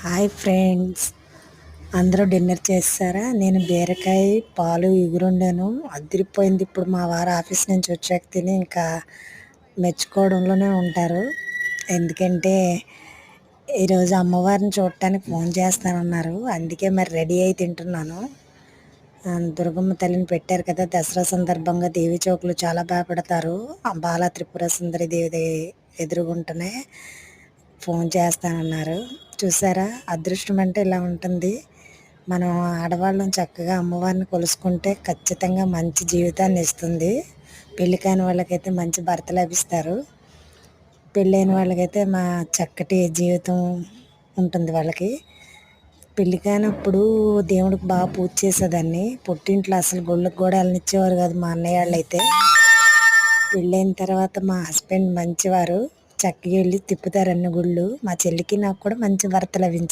Hi friends, అందరూ dinner చేస్తారా? నేను బీరకాయ పాలు ఎగురుండాను, అదిరిపోయింది. ఇప్పుడు మా వారు ఆఫీస్ నుంచి వచ్చాక తిని ఇంకా మెచ్చుకోవడంలోనే ఉంటారు. ఎందుకంటే ఈరోజు అమ్మవారిని చూడటానికి ఫోన్ చేస్తానన్నారు, అందుకే మరి రెడీ అయి తింటున్నాను. దుర్గమ్మ తల్లిని పెట్టారు కదా, దసరా సందర్భంగా దేవి చౌకులు చాలా బాగా పెడతారు. బాల త్రిపుర సుందరి దేవి ఎదురుగుంటనే ఫోన్ చేస్తానన్నారు. చూసారా, అదృష్టం అంటే ఇలా ఉంటుంది. మనం ఆడవాళ్ళం చక్కగా అమ్మవారిని కొలుసుకుంటే ఖచ్చితంగా మంచి జీవితాన్ని ఇస్తుంది. పెళ్ళి కాని వాళ్ళకైతే మంచి భర్త లభిస్తారు, పెళ్ళైన వాళ్ళకైతే మా చక్కటి జీవితం ఉంటుంది వాళ్ళకి. పెళ్ళి కానప్పుడు దేవుడికి బాగా పూజ చేసేదాన్ని. పుట్టింట్లో అసలు గుళ్ళకి కూడా వెళ్ళనిచ్చేవారు కాదు మా అన్నయ్య వాళ్ళు అయితే. పెళ్ళైన తర్వాత మా హస్బెండ్ మంచివారు, చక్కగా వెళ్ళి తిప్పుతారు అన్ని గుళ్ళు. మా చెల్లికి నాకు కూడా మంచి భర్త లభించారు.